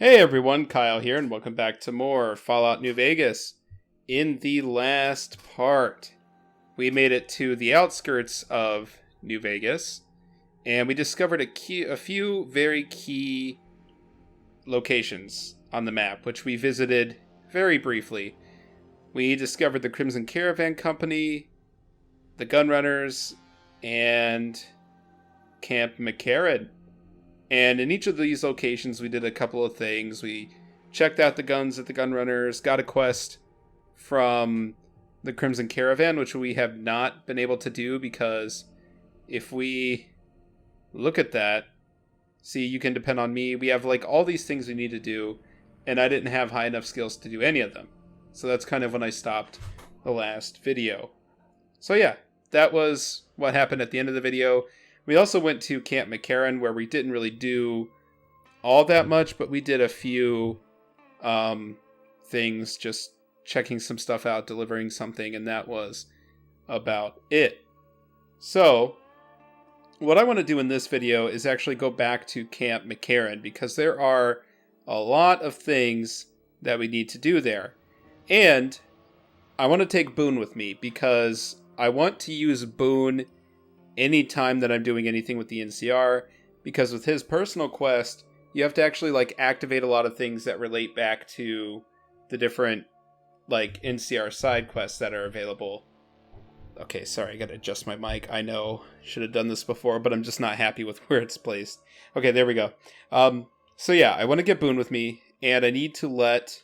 Hey everyone, Kyle here, and welcome back to more Fallout New Vegas. In the last part, we made it to the outskirts of New Vegas, and we discovered a few very key locations on the map, which we visited very briefly. We discovered the Crimson Caravan Company, the Gunrunners, and Camp McCarren. And in each of these locations, we did a couple of things. We checked out the guns at the Gunrunners, got a quest from the Crimson Caravan, which we have not been able to do because if we look at that, see, you can depend on me. We have like all these things we need to do, and I didn't have high enough skills to do any of them. So that's kind of when I stopped the last video. So yeah, that was what happened at the end of the video. We also went to Camp McCarren, where we didn't really do all that much, but we did a few things, just checking some stuff out, delivering something, and that was about it. So, what I want to do in this video is actually go back to Camp McCarren, because there are a lot of things that we need to do there. And I want to take Boone with me, because I want to use Boone anytime that I'm doing anything with the NCR, because with his personal quest, you have to actually like activate a lot of things that relate back to the different like NCR side quests that are available. Okay, sorry, I gotta adjust my mic. I know, should have done this before, but I'm just not happy with where it's placed. Okay, there we go. So yeah, I want to get Boone with me, and I need to let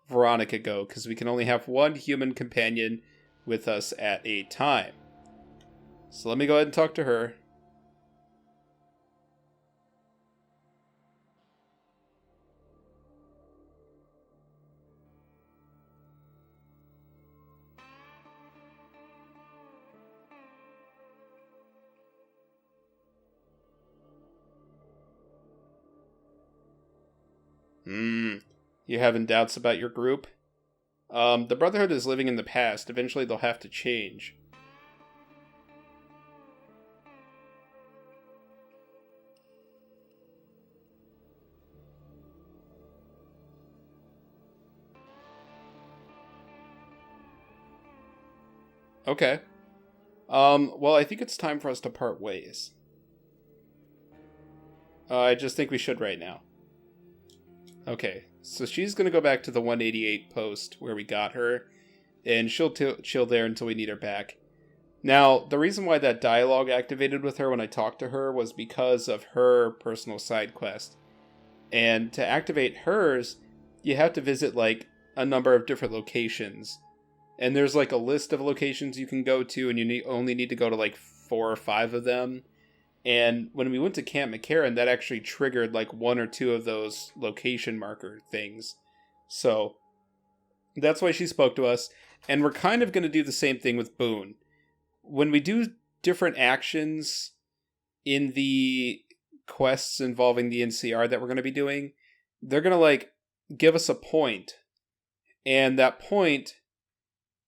Veronica go, because we can only have one human companion with us at a time. So let me go ahead and talk to her. You having doubts about your group? The Brotherhood is living in the past. Eventually they'll have to change. Okay. Well, I think it's time for us to part ways. I just think we should right now. Okay, so she's going to go back to the 188 post where we got her, and she'll chill there until we need her back. Now, the reason why that dialogue activated with her when I talked to her was because of her personal side quest. And to activate hers, you have to visit like a number of different locations. And there's like a list of locations you can go to, and you only need to go to like 4 or 5 of them. And when we went to Camp McCarren, that actually triggered like 1 or 2 of those location marker things. So that's why she spoke to us. And we're kind of going to do the same thing with Boone. When we do different actions in the quests involving the NCR that we're going to be doing, they're going to like give us a point. And that point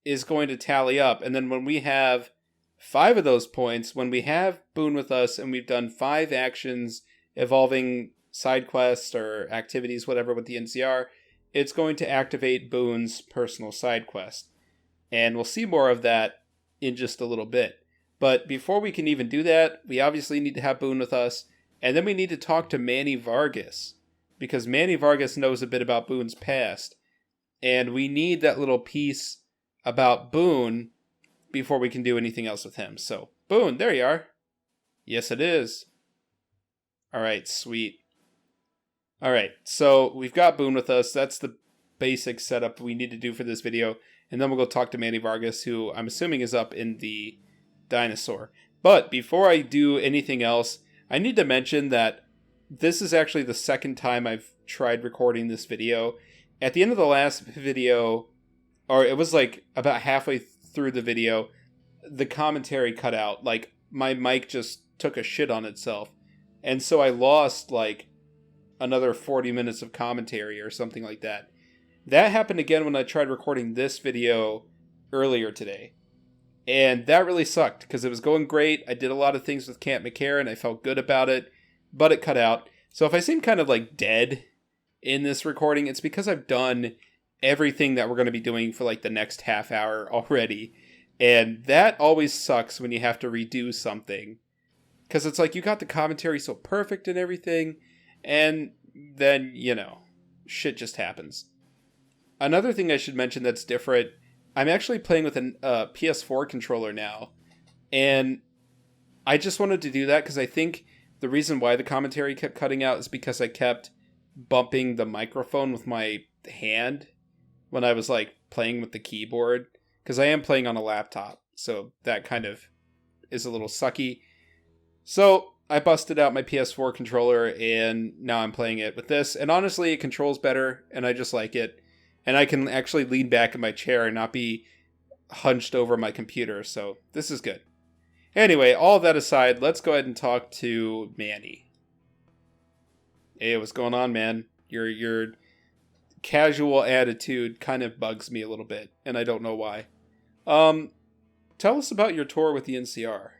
is going to tally up, and then when we have 5 of those points, when we have Boone with us and we've done 5 actions involving side quests or activities, whatever, with the NCR, it's going to activate Boone's personal side quest. And we'll see more of that in just a little bit. But before we can even do that, we obviously need to have Boone with us, and then we need to talk to Manny Vargas, because Manny Vargas knows a bit about Boone's past, and we need that little piece about Boone before we can do anything else with him. So, Boone, there you are. Yes, it is. Alright, sweet. Alright, so we've got Boone with us. That's the basic setup we need to do for this video. And then we'll go talk to Manny Vargas, who I'm assuming is up in the dinosaur. But before I do anything else, I need to mention that this is actually the second time I've tried recording this video. At the end of the last video, or it was like about halfway through the video, the commentary cut out. Like, my mic just took a shit on itself. And so I lost like another 40 minutes of commentary or something like that. That happened again when I tried recording this video earlier today. And that really sucked because it was going great. I did a lot of things with Camp McCarren. I felt good about it, but it cut out. So if I seem kind of like dead in this recording, it's because I've done everything that we're going to be doing for like the next half hour already. And that always sucks when you have to redo something. Because it's like you got the commentary so perfect and everything, and then, shit just happens. Another thing I should mention that's different, I'm actually playing with a PS4 controller now. And I just wanted to do that because I think the reason why the commentary kept cutting out is because I kept bumping the microphone with my hand when I was like playing with the keyboard. Because I am playing on a laptop, so that kind of is a little sucky. So I busted out my PS4 controller, and now I'm playing it with this. And honestly, it controls better, and I just like it. And I can actually lean back in my chair and not be hunched over my computer, so this is good. Anyway, all that aside, let's go ahead and talk to Manny. Hey, what's going on, man? Your casual attitude kind of bugs me a little bit, and I don't know why. Tell us about your tour with the NCR.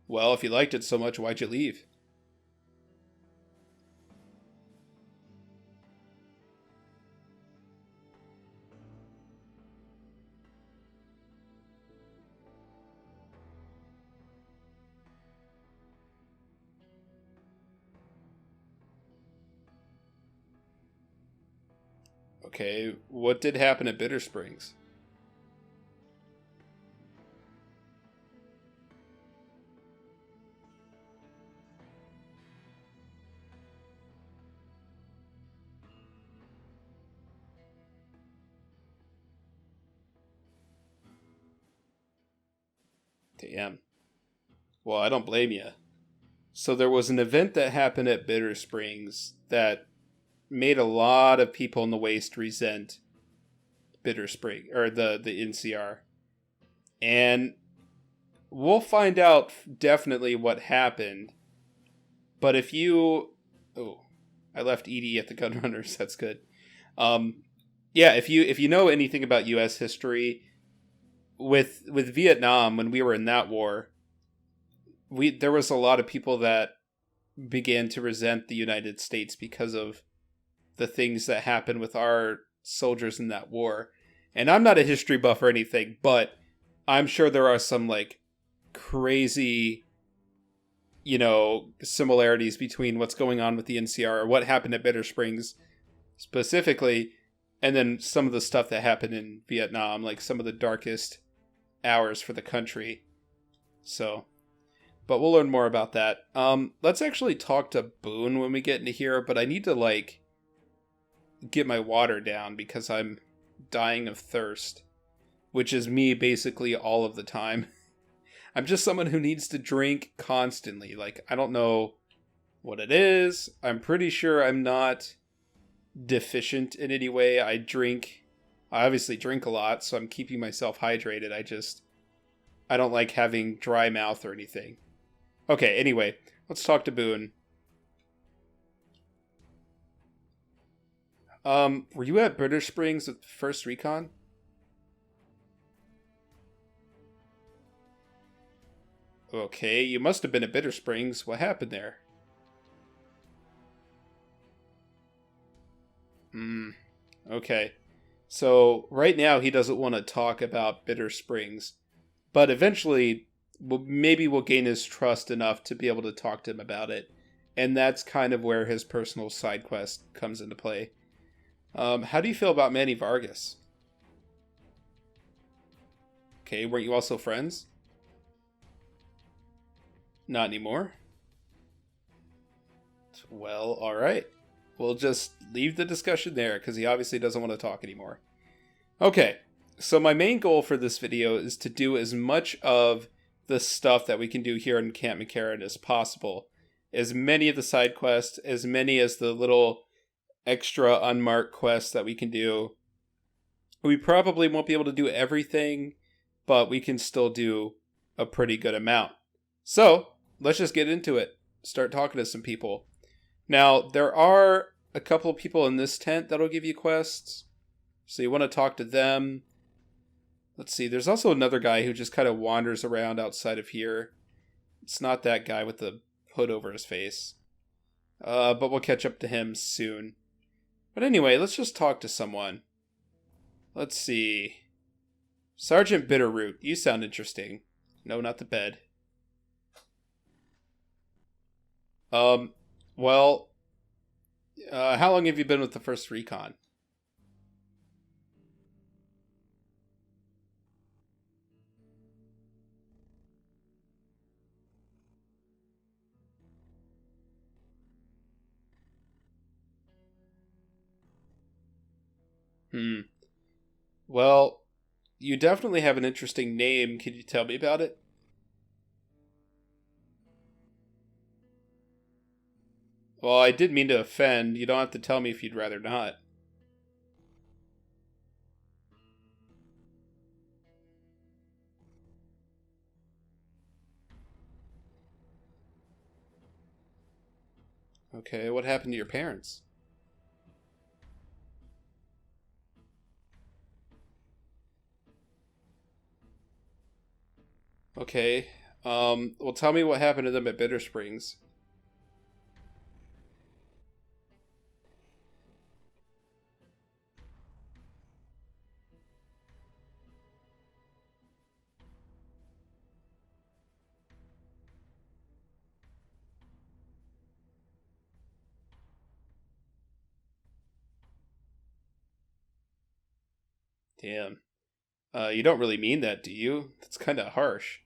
Well, if you liked it so much, why'd you leave? Okay, what did happen at Bittersprings? Damn. Well, I don't blame you. So there was an event that happened at Bittersprings that made a lot of people in the Waste resent Bitterspring, or the NCR. And we'll find out definitely what happened. But if you... Oh, I left Edie at the Gunrunners. That's good. Yeah, if you know anything about U.S. history, with Vietnam, when we were in that war, there was a lot of people that began to resent the United States because of the things that happened with our soldiers in that war. And I'm not a history buff or anything, but I'm sure there are some like crazy, similarities between what's going on with the NCR or what happened at Bittersprings specifically, and then some of the stuff that happened in Vietnam, like some of the darkest hours for the country. So, but we'll learn more about that. Let's actually talk to Boone when we get into here, but I need to get my water down because I'm dying of thirst, which is me basically all of the time. I'm just someone who needs to drink constantly. I don't know what it is. I'm pretty sure I'm not deficient in any way. I obviously drink a lot, so I'm keeping myself hydrated. I don't like having dry mouth or anything. Okay, anyway, let's talk to Boone. Were you at Bittersprings with First Recon? Okay, you must have been at Bittersprings. What happened there? Okay. So, right now he doesn't want to talk about Bittersprings. But eventually, maybe we'll gain his trust enough to be able to talk to him about it. And that's kind of where his personal side quest comes into play. How do you feel about Manny Vargas? Okay, weren't you also friends? Not anymore? Well, alright. We'll just leave the discussion there, because he obviously doesn't want to talk anymore. Okay, so my main goal for this video is to do as much of the stuff that we can do here in Camp McCarren as possible. As many of the side quests, as many as the little extra unmarked quests that we can do. We probably won't be able to do everything, but we can still do a pretty good amount. So, let's just get into it. Start talking to some people. Now, there are a couple of people in this tent that'll give you quests. So you want to talk to them. Let's see, there's also another guy who just kind of wanders around outside of here. It's not that guy with the hood over his face. But we'll catch up to him soon. But anyway, let's just talk to someone. Let's see. Sergeant Bitterroot, you sound interesting. No, not the bed. Well, how long have you been with the 1st Recon? Well, you definitely have an interesting name. Can you tell me about it? Well, I did mean to offend. You don't have to tell me if you'd rather not. Okay, what happened to your parents? Okay. Well, tell me what happened to them at Bittersprings. Damn. You don't really mean that, do you? That's kind of harsh.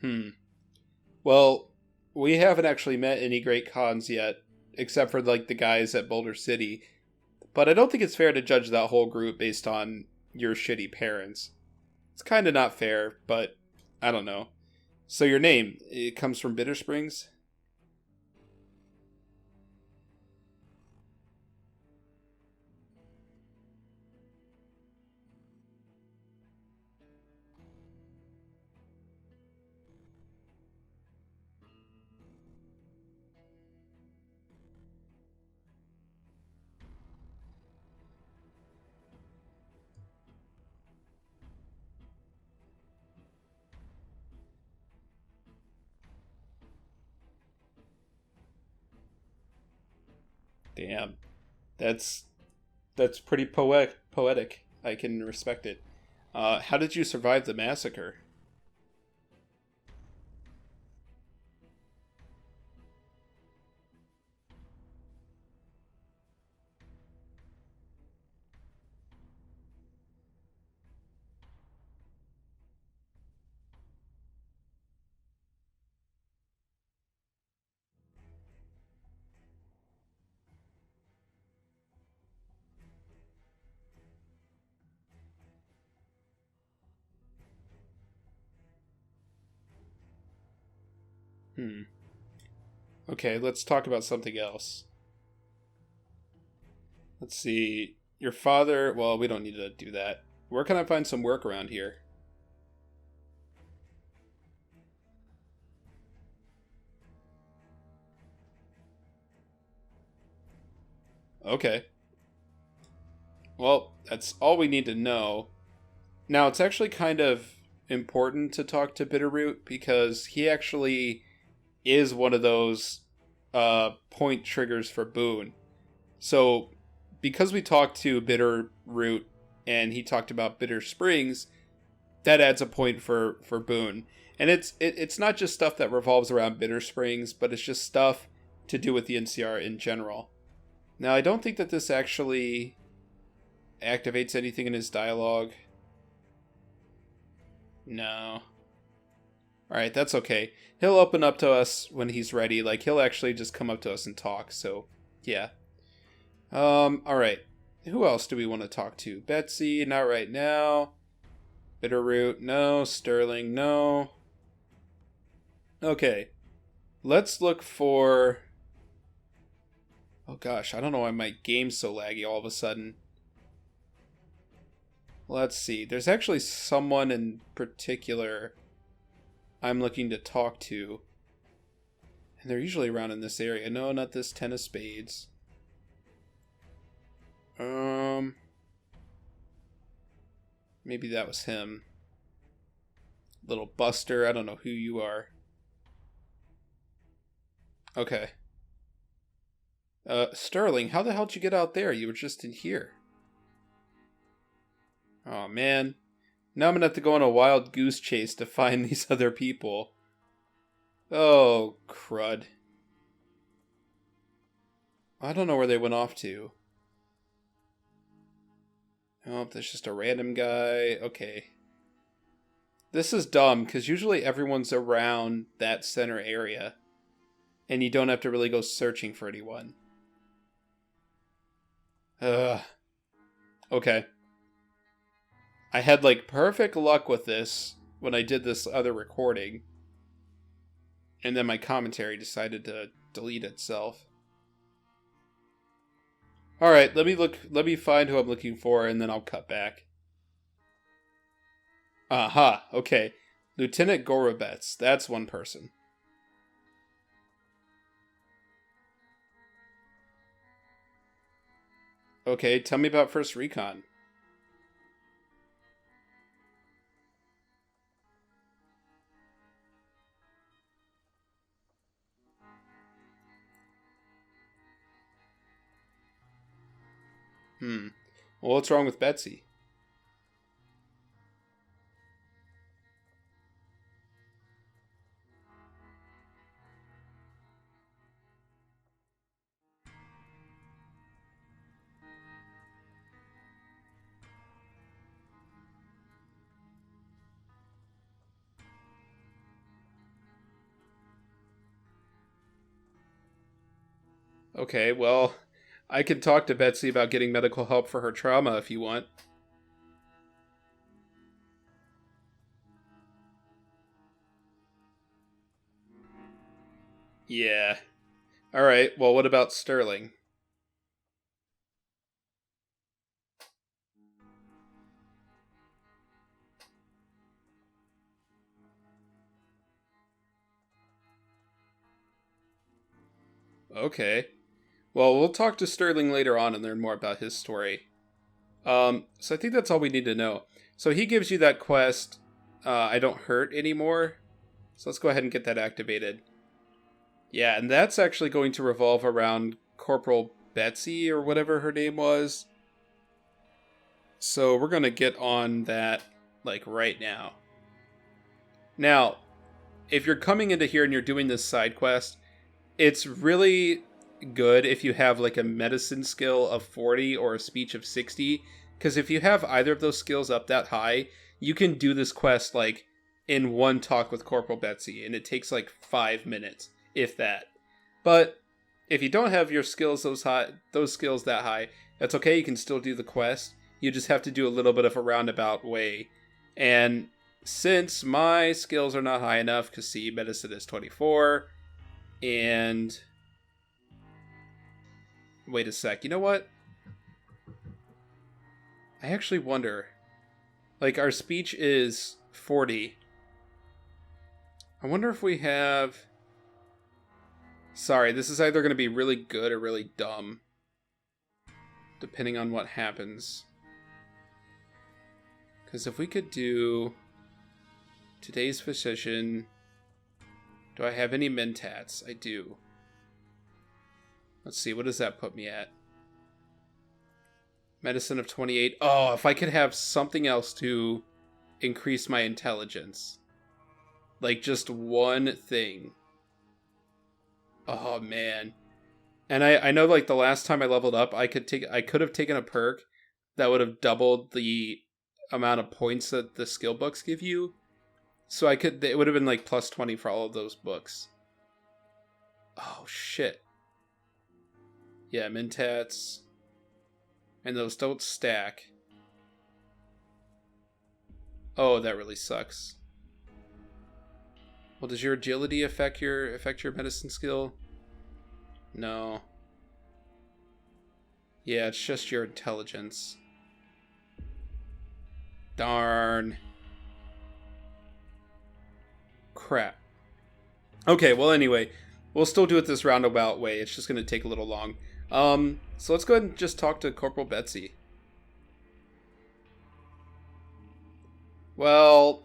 Hmm. Well, we haven't actually met any great cons yet, except for like the guys at Boulder City. But I don't think it's fair to judge that whole group based on your shitty parents. It's kind of not fair, but I don't know. So your name, it comes from Bittersprings? Damn. That's that's pretty poetic. I can respect it. How did you survive the massacre? Hmm. Okay, let's talk about something else. Let's see. Your father. Well, we don't need to do that. Where can I find some work around here? Okay. Well, that's all we need to know. Now, it's actually kind of important to talk to Bitterroot because he actually is one of those point triggers for Boone. So, because we talked to Bitterroot and he talked about Bitter Springs, that adds a point for Boone. And it's not just stuff that revolves around Bitter Springs, but it's just stuff to do with the NCR in general. Now, I don't think that this actually activates anything in his dialogue. No. Alright, that's okay. He'll open up to us when he's ready. Like, he'll actually just come up to us and talk, so, yeah. Alright. Who else do we want to talk to? Betsy, not right now. Bitterroot, no. Sterling, no. Okay. Let's look for... Oh gosh, I don't know why my game's so laggy all of a sudden. Let's see. There's actually someone in particular I'm looking to talk to. And they're usually around in this area. No, not this 10 of spades. Maybe that was him. Little Buster, I don't know who you are. Okay. Sterling, how the hell did you get out there? You were just in here. Oh, man. Now I'm gonna have to go on a wild goose chase to find these other people. Oh, crud. I don't know where they went off to. Oh, there's just a random guy. Okay. This is dumb, because usually everyone's around that center area. And you don't have to really go searching for anyone. Okay. I had, like, perfect luck with this when I did this other recording. And then my commentary decided to delete itself. Alright, let me find who I'm looking for, and then I'll cut back. Aha, okay. Lieutenant Gorobets, that's one person. Okay, tell me about First Recon. Well, what's wrong with Betsy? Okay, well, I can talk to Betsy about getting medical help for her trauma if you want. Yeah. Alright, well, what about Sterling? Okay. Well, we'll talk to Sterling later on and learn more about his story. So I think that's all we need to know. So he gives you that quest, I don't hurt anymore. So let's go ahead and get that activated. Yeah, and that's actually going to revolve around Corporal Betsy, or whatever her name was. So we're going to get on that, like, right now. Now, if you're coming into here and you're doing this side quest, it's really good if you have, like, a medicine skill of 40 or a speech of 60. Because if you have either of those skills up that high, you can do this quest, like, in one talk with Corporal Betsy. And it takes, like, 5 minutes, if that. But if you don't have your skills those skills that high, that's okay. You can still do the quest. You just have to do a little bit of a roundabout way. And since my skills are not high enough, because see, medicine is 24, and wait a sec. You know what? I actually wonder. Like, our speech is 40. I wonder if we have... Sorry, this is either going to be really good or really dumb. Depending on what happens. Because if we could do... Today's physician... Do I have any mentats? I do. Let's see, what does that put me at? Medicine of 28. Oh, if I could have something else to increase my intelligence. Like, just one thing. Oh, man. And I know, like, the last time I leveled up, I could have taken a perk that would have doubled the amount of points that the skill books give you. So it would have been like plus 20 for all of those books. Oh, shit. Yeah, Mentats. And those don't stack. Oh, that really sucks. Well, does your agility affect your medicine skill? No. Yeah, it's just your intelligence. Darn. Crap. Okay, well, anyway, we'll still do it this roundabout way. It's just going to take a little long. So let's go ahead and just talk to Corporal Betsy. Well,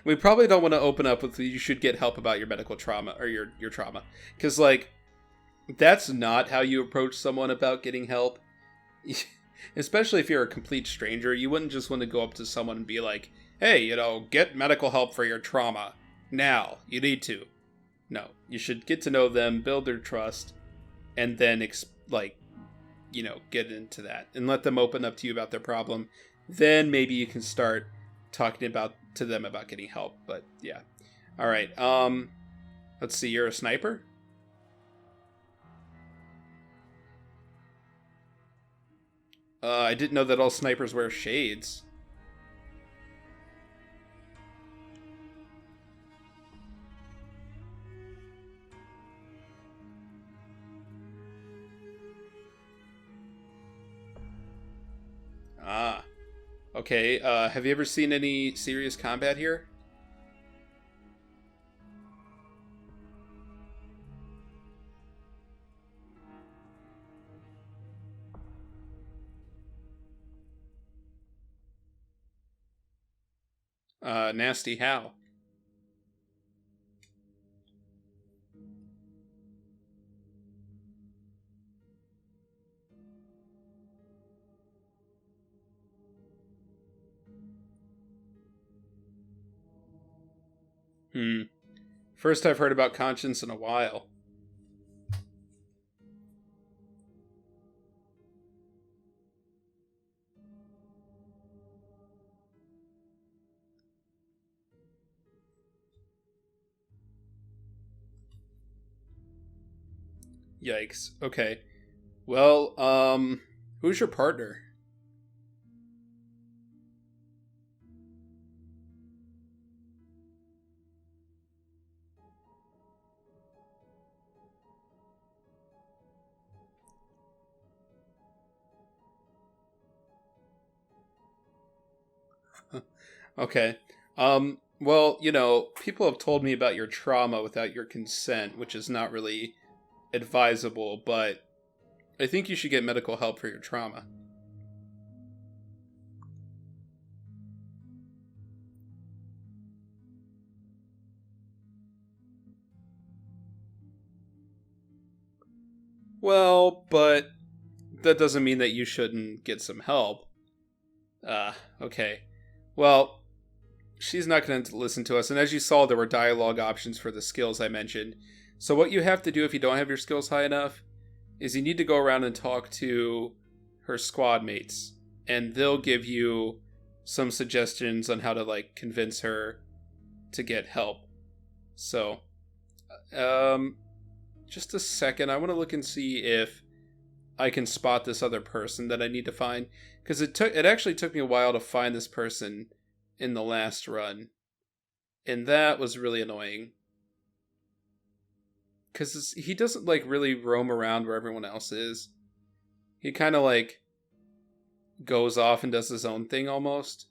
we probably don't want to open up with you should get help about your medical trauma or your trauma. Because, like, that's not how you approach someone about getting help. Especially if you're a complete stranger, you wouldn't just want to go up to someone and be like, hey, get medical help for your trauma. Now, you need to. No, you should get to know them, build their trust, and then, get into that. And let them open up to you about their problem. Then maybe you can start talking to them about getting help. But, yeah. Alright, let's see, you're a sniper? I didn't know that all snipers wear shades. Ah. Okay, have you ever seen any serious combat here? Nasty how? First I've heard about conscience in a while. Yikes. Okay. Well, who's your partner? Okay. Well, people have told me about your trauma without your consent, which is not really advisable, but I think you should get medical help for your trauma. Well, but that doesn't mean that you shouldn't get some help. Okay. Well, she's not going to listen to us, and as you saw, there were dialogue options for the skills I mentioned. So what you have to do if you don't have your skills high enough is you need to go around and talk to her squad mates, and they'll give you some suggestions on how to, convince her to get help. So, just a second. I want to look and see if I can spot this other person that I need to find, because it actually took me a while to find this person in the last run, and that was really annoying. Because he doesn't, really roam around where everyone else is. He kind of, goes off and does his own thing, almost.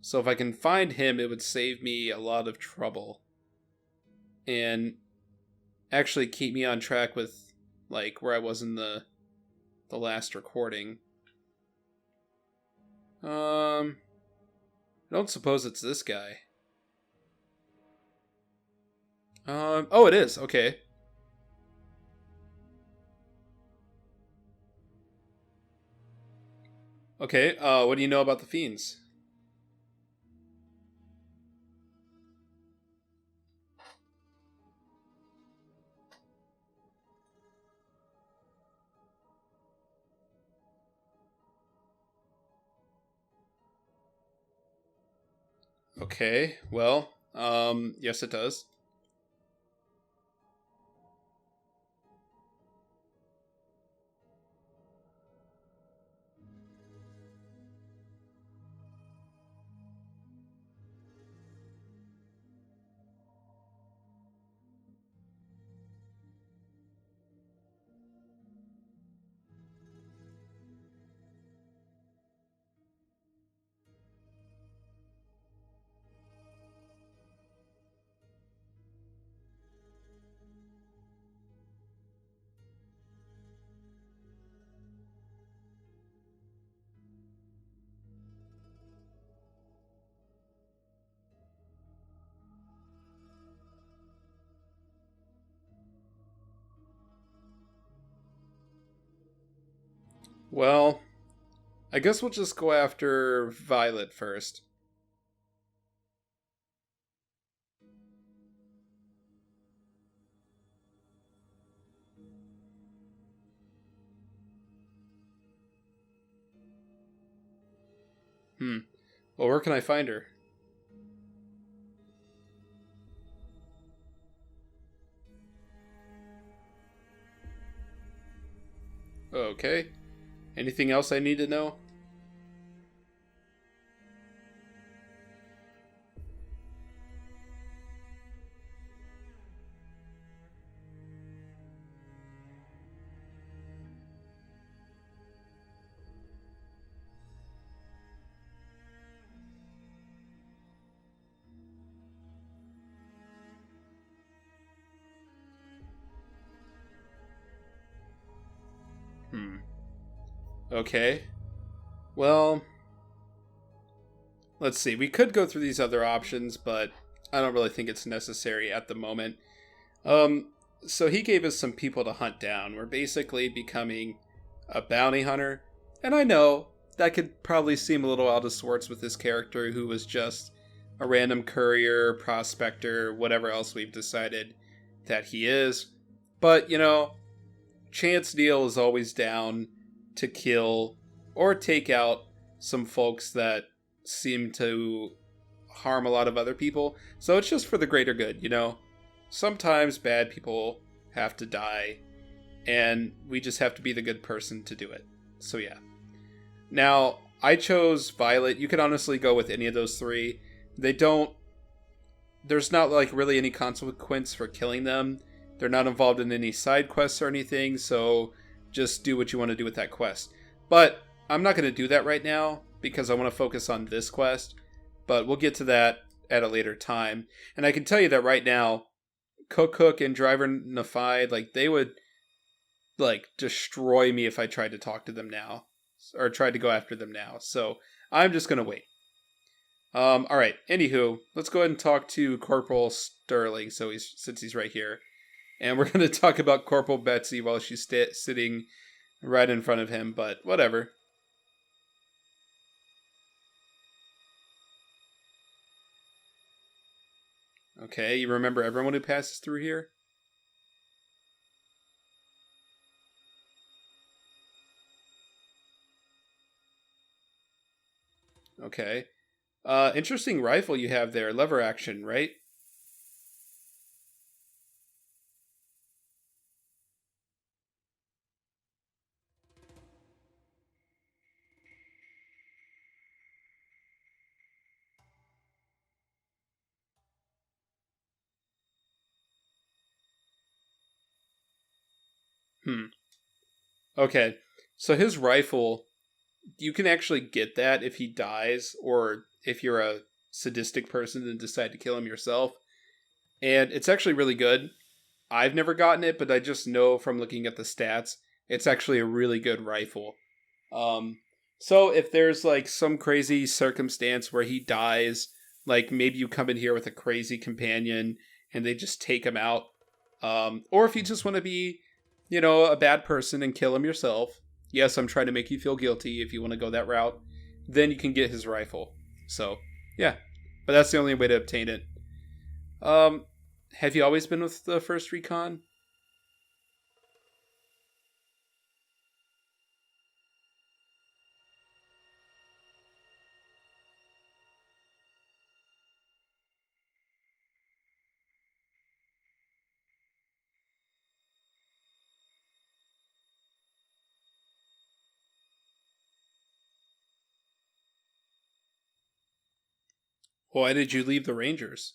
So if I can find him, it would save me a lot of trouble. And actually keep me on track with, where I was in the last recording. I don't suppose it's this guy. Oh, it is. Okay. Okay, what do you know about the Fiends? Okay, well, yes it does. Well, I guess we'll just go after Violet first. Hmm. Well, where can I find her? Okay. Anything else I need to know? Hmm. Okay. Well, let's see. We could go through these other options, but I don't really think it's necessary at the moment. Um, so he gave us some people to hunt down. We're basically becoming a bounty hunter. And I know that could probably seem a little out of sorts with this character who was just a random courier, prospector, whatever else we've decided that he is. But, Chance Neal is always down to kill or take out some folks that seem to harm a lot of other people. So it's just for the greater good. Sometimes bad people have to die, and we just have to be the good person to do it. So yeah. Now, I chose Violet. You could honestly go with any of those three. They don't There's not like really any consequence for killing them. They're not involved in any side quests or anything, so just do what you want to do with that quest. But I'm not going to do that right now because I want to focus on this quest, but we'll get to that at a later time. And I can tell you that right now, Cook and Driver Nafide, like they would like destroy me if I tried to talk to them now or tried to go after them now. So I'm just going to wait. All right. Anywho, let's go ahead and talk to Corporal Sterling. Since he's right here, and we're going to talk about Corporal Betsy while she's sitting right in front of him. But whatever. Okay, you remember everyone who passes through here? Okay. Interesting rifle you have there, lever action, right? Hmm. Okay. So his rifle, you can actually get that if he dies, or if you're a sadistic person and decide to kill him yourself. And it's actually really good. I've never gotten it, but I just know from looking at the stats, it's actually a really good rifle. Um, so if there's like some crazy circumstance where he dies, like maybe you come in here with a crazy companion and they just take him out, or if you just want to be, a bad person and kill him yourself. Yes, I'm trying to make you feel guilty if you want to go that route. Then you can get his rifle. So yeah, but that's the only way to obtain it. Um, have you always been with the First Recon? Why did you leave the Rangers?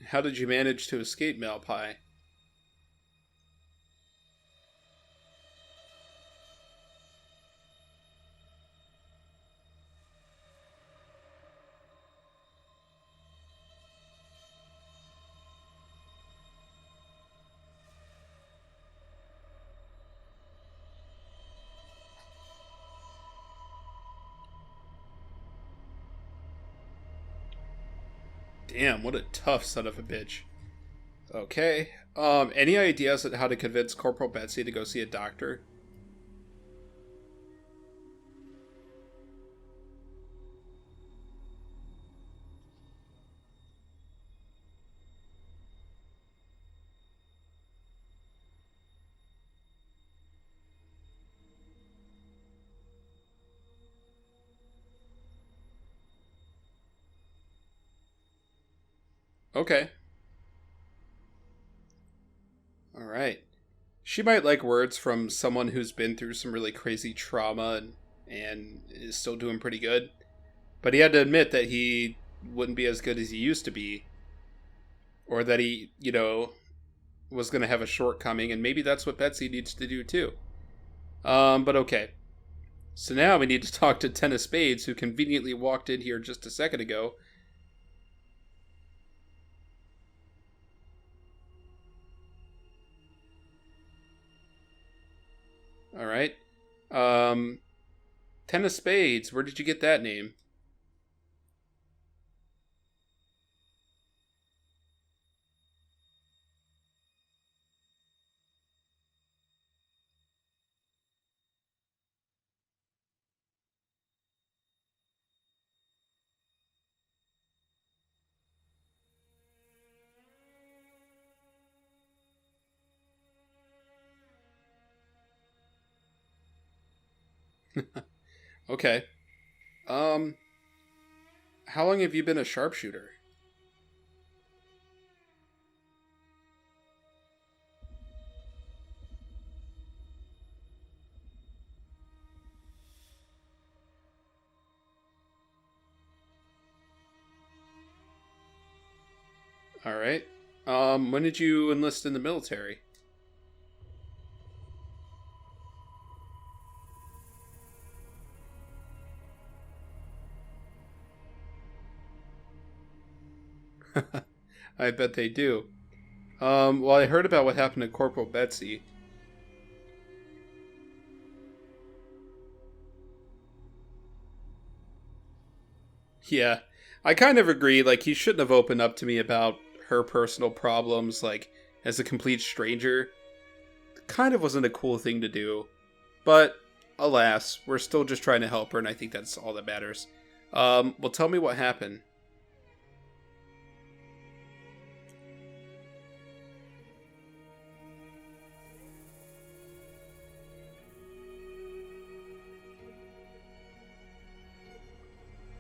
How did you manage to escape Malpai? Damn, what a tough son of a bitch. Okay. Any ideas on how to convince Corporal Betsy to go see a doctor? Okay. Alright. She might like words from someone who's been through some really crazy trauma and is still doing pretty good. But he had to admit that he wouldn't be as good as he used to be. Or that he, was going to have a shortcoming. And maybe that's what Betsy needs to do too. But okay. So now we need to talk to Ten of Spades, who conveniently walked in here just a second ago. Alright. Um, Ten of Spades, where did you get that name? Okay. Um, how long have you been a sharpshooter? Alright. When did you enlist in the military? I bet they do. Well, I heard about what happened to Corporal Betsy. Yeah, I kind of agree. Like, he shouldn't have opened up to me about her personal problems, like, as a complete stranger. Kind of wasn't a cool thing to do. But, alas, we're still just trying to help her, and I think that's all that matters. Well, tell me what happened.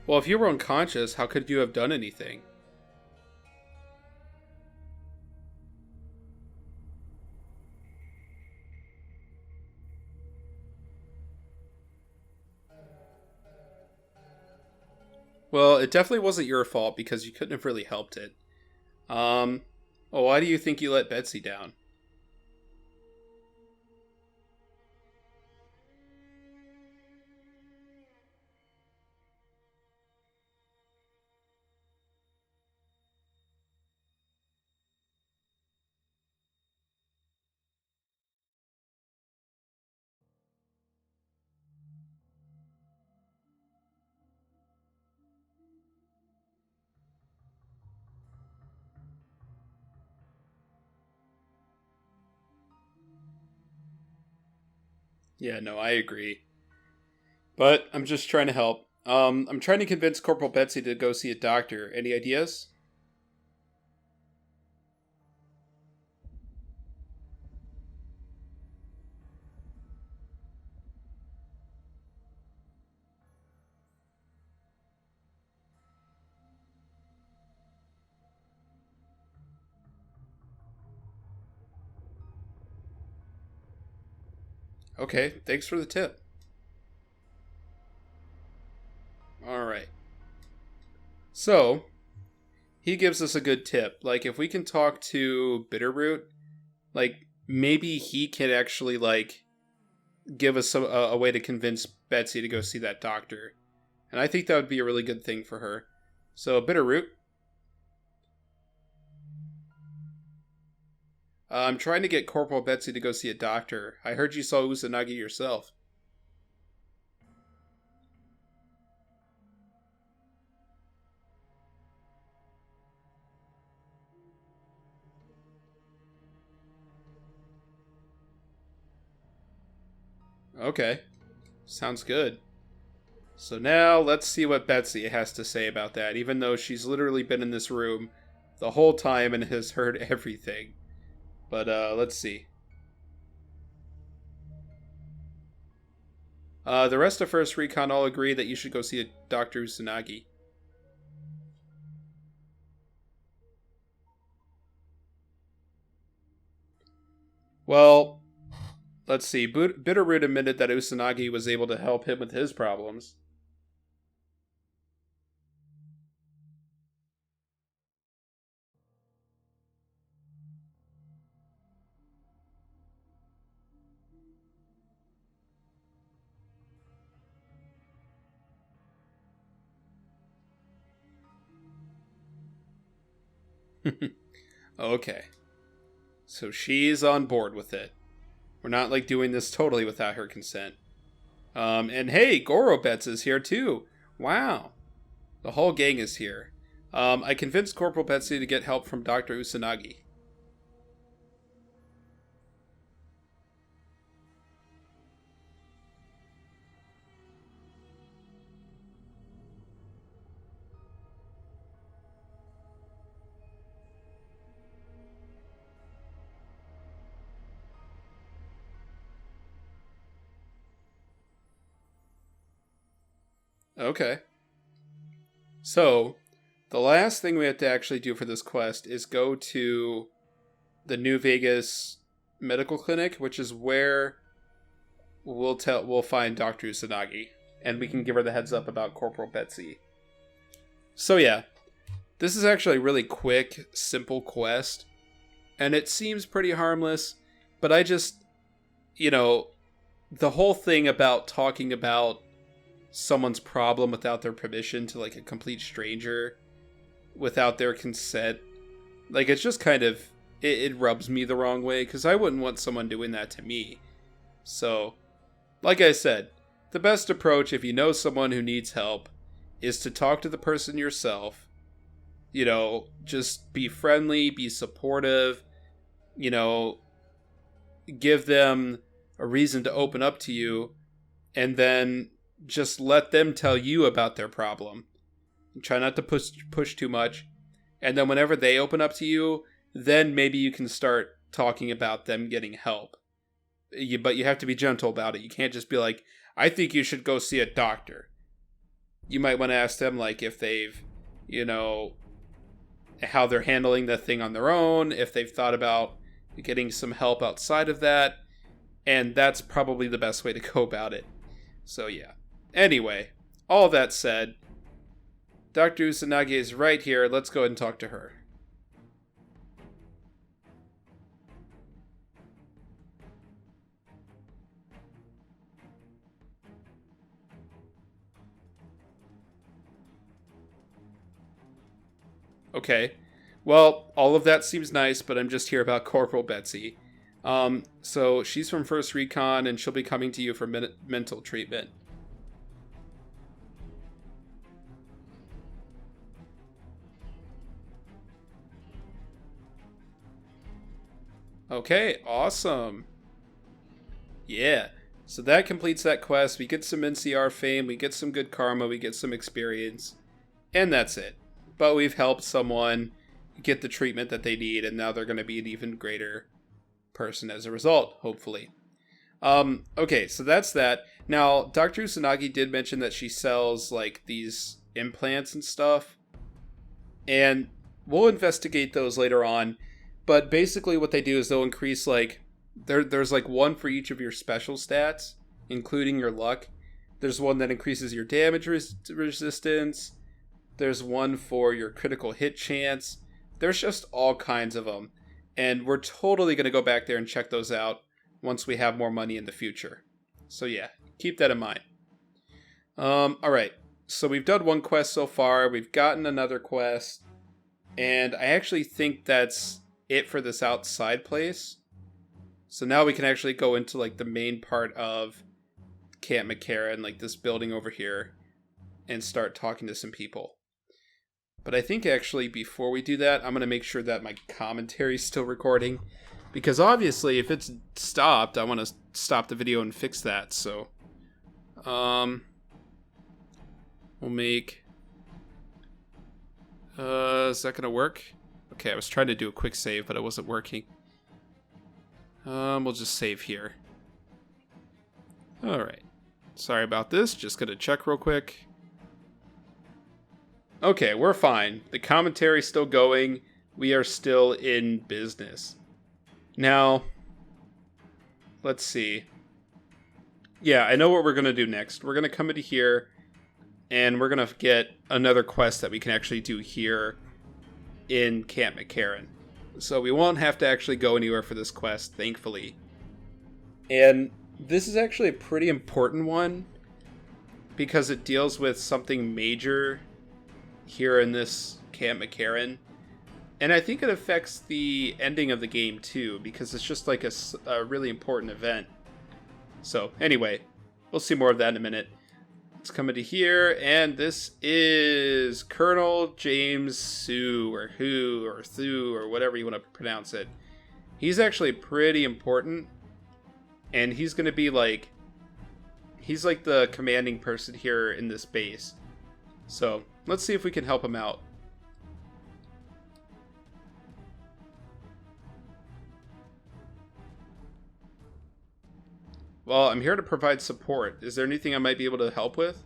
Well, if you were unconscious, how could you have done anything? Well, it definitely wasn't your fault because you couldn't have really helped it. Um, well, why do you think you let Betsy down? Yeah, no, I agree. But I'm just trying to help. I'm trying to convince Corporal Betsy to go see a doctor. Any ideas? Okay, thanks for the tip. Alright. So, he gives us a good tip. Like, if we can talk to Bitterroot, like, maybe he can actually, like, give us a way to convince Betsy to go see that doctor. And I think that would be a really good thing for her. So, Bitterroot. I'm trying to get Corporal Betsy to go see a doctor. I heard you saw Usanagi yourself. Okay. Sounds good. So now let's see what Betsy has to say about that, even though she's literally been in this room the whole time and has heard everything. But let's see. The rest of First Recon all agree that you should go see a Dr. Usanagi. Well, let's see. Bitterroot admitted that Usanagi was able to help him with his problems. Okay. So she's on board with it. We're not like doing this totally without her consent. And hey, Gorobets is here too. Wow. The whole gang is here. I convinced Corporal Betsy to get help from Dr. Usanagi. Okay. So, the last thing we have to actually do for this quest is go to the New Vegas medical clinic, which is where we'll find Dr. Usanagi, and we can give her the heads up about Corporal Betsy. So yeah, this is actually a really quick, simple quest, and it seems pretty harmless, but I just, the whole thing about talking about someone's problem without their permission to like a complete stranger without their consent, like it's just kind of it rubs me the wrong way, because I wouldn't want someone doing that to me. So like I said, the best approach if you know someone who needs help is to talk to the person yourself. Just be friendly, be supportive, give them a reason to open up to you, and then just let them tell you about their problem. Try not to push too much. And then whenever they open up to you, then maybe you can start talking about them getting help. But you have to be gentle about it. You can't just be like, I think you should go see a doctor. You might want to ask them, like, if they've, how they're handling the thing on their own, if they've thought about getting some help outside of that. And that's probably the best way to go about it. So yeah. Anyway, all that said, Dr. Usanagi is right here. Let's go ahead and talk to her. Okay. Well, all of that seems nice, but I'm just here about Corporal Betsy. So she's from First Recon, and she'll be coming to you for mental treatment. Okay, awesome. Yeah. So that completes that quest. We get some NCR fame, we get some good karma, we get some experience, and that's it. But we've helped someone get the treatment that they need, and now they're going to be an even greater person as a result, hopefully. Okay, so that's that. Now, Dr. Usanagi did mention that she sells, like, these implants and stuff, and we'll investigate those later on. But basically what they do is they'll increase, like, There's like one for each of your special stats, including your luck. There's one that increases your damage resistance. There's one for your critical hit chance. There's just all kinds of them. And we're totally going to go back there and check those out once we have more money in the future. So yeah, keep that in mind. Alright, so we've done one quest so far. We've gotten another quest. And I actually think that's it for this outside place. So now we can actually go into like the main part of Camp McCarren, like this building over here, and start talking to some people. But I think actually before we do that, I'm going to make sure that my commentary is still recording. Because obviously if it's stopped, I want to stop the video and fix that. So, we'll make... is that going to work? Okay, I was trying to do a quick save, but it wasn't working. We'll just save here. Alright. Sorry about this. Just gonna check real quick. Okay, we're fine. The commentary's still going. We are still in business. Now, let's see. Yeah, I know what we're gonna do next. We're gonna come into here, and we're gonna get another quest that we can actually do here in Camp McCarren. So we won't have to actually go anywhere for this quest, thankfully. And this is actually a pretty important one because it deals with something major here in this Camp McCarren. And I think it affects the ending of the game too, because it's just like a really important event. So anyway, we'll see more of that in a minute. Let's come into here, and this is Colonel James Hsu, or Who, or Thu, or whatever you want to pronounce it. He's actually pretty important, and he's going to be like, he's like the commanding person here in this base. So let's see if we can help him out. Well, I'm here to provide support. Is there anything I might be able to help with?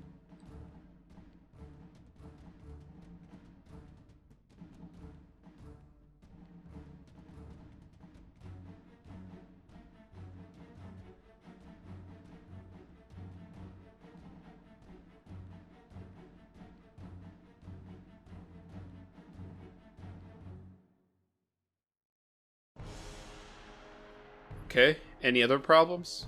Okay, any other problems?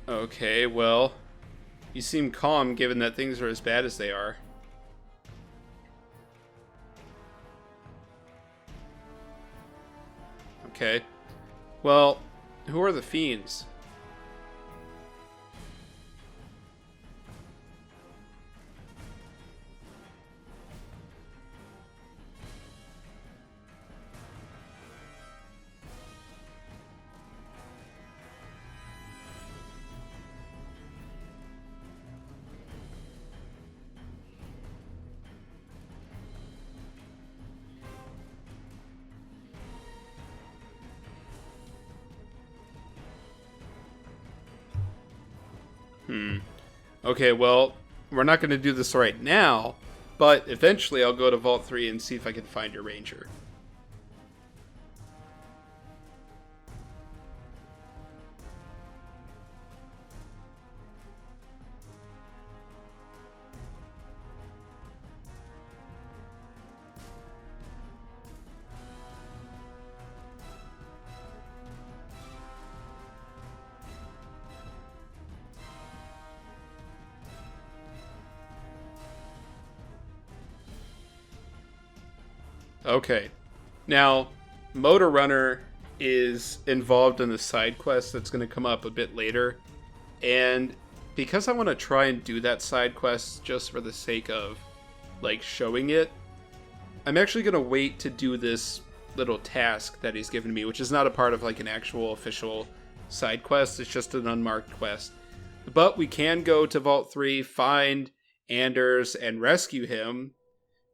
Okay, well, you seem calm given that things are as bad as they are. Okay. Well, who are the fiends? Okay, well, we're not going to do this right now, but eventually I'll go to Vault 3 and see if I can find your ranger. Okay. Now, Motor Runner is involved in the side quest that's going to come up a bit later. And because I want to try and do that side quest just for the sake of, like, showing it, I'm actually going to wait to do this little task that he's given me, which is not a part of, like, an actual official side quest. It's just an unmarked quest. But we can go to Vault 3, find Anders, and rescue him,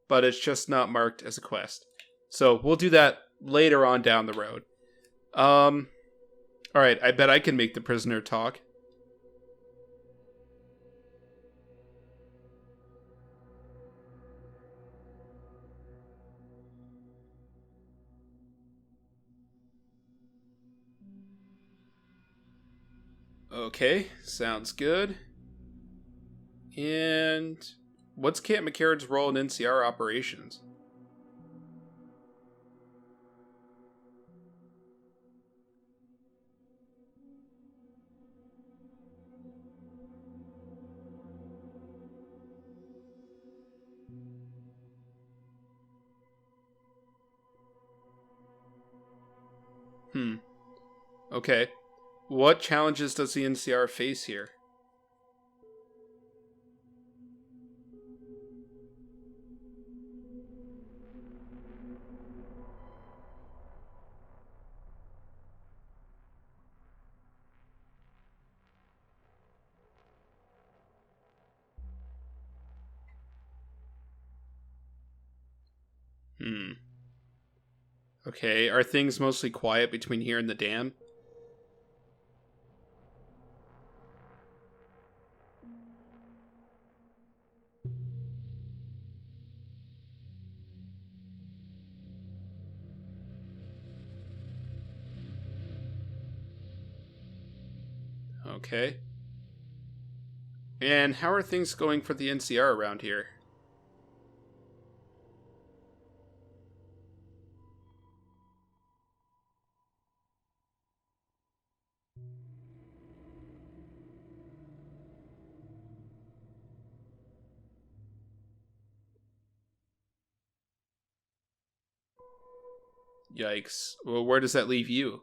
but it's just not marked as a quest. So we'll do that later on down the road. Alright, I bet I can make the prisoner talk. Okay, sounds good. And what's Camp McCarren's role in NCR operations? Okay. What challenges does the NCR face here? Hmm. Okay, are things mostly quiet between here and the dam? Okay. And how are things going for the NCR around here? Yikes. Well, where does that leave you?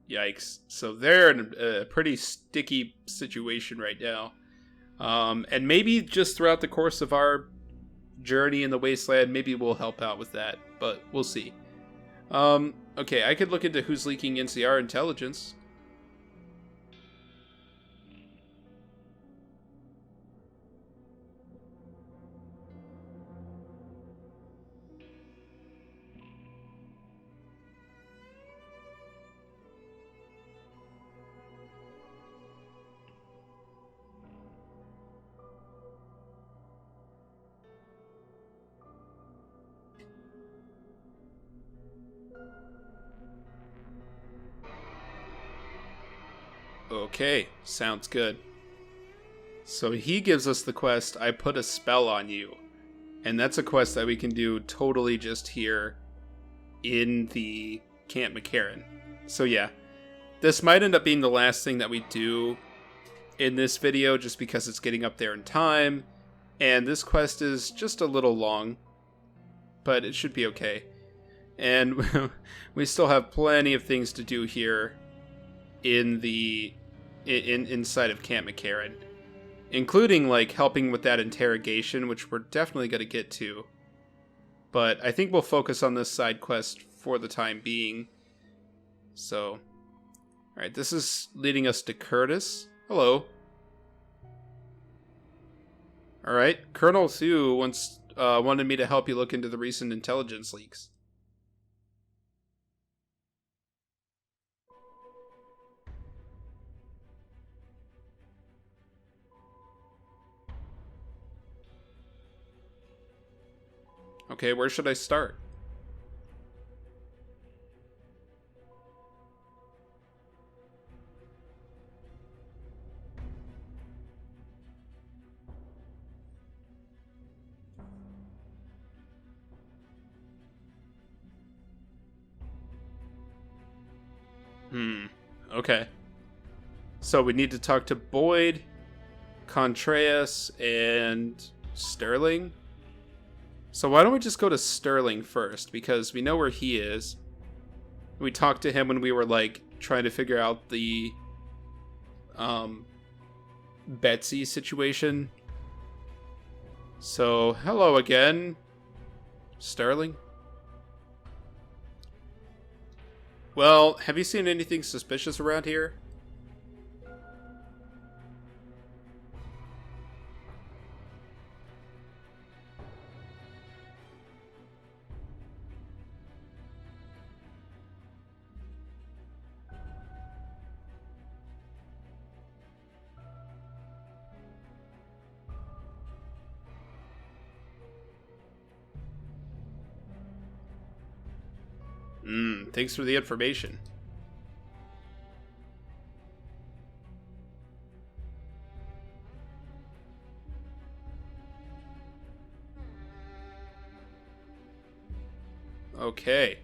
Yikes. So they're in a pretty sticky situation right now. And maybe just throughout the course of our journey in the wasteland, maybe we'll help out with that, but we'll see. Okay, I could look into who's leaking NCR intelligence. Okay, sounds good. So he gives us the quest, I put a spell on you. And that's a quest that we can do totally just here in the Camp McCarren. So yeah, this might end up being the last thing that we do in this video just because it's getting up there in time. And this quest is just a little long, but it should be okay. And we still have plenty of things to do here in the inside of Camp McCarren, including like helping with that interrogation, which we're definitely going to get to. But I think we'll focus on this side quest for the time being. So, all right, this is leading us to Curtis. Hello. All right, Colonel Hsu wanted me to help you look into the recent intelligence leaks. Okay, where should I start? Okay. So we need to talk to Boyd, Contreras, and Sterling. So why don't we just go to Sterling first, because we know where he is. We talked to him when we were like trying to figure out the Betsy situation. So hello again, Sterling. Well, have you seen anything suspicious around here? Thanks for the information. Okay.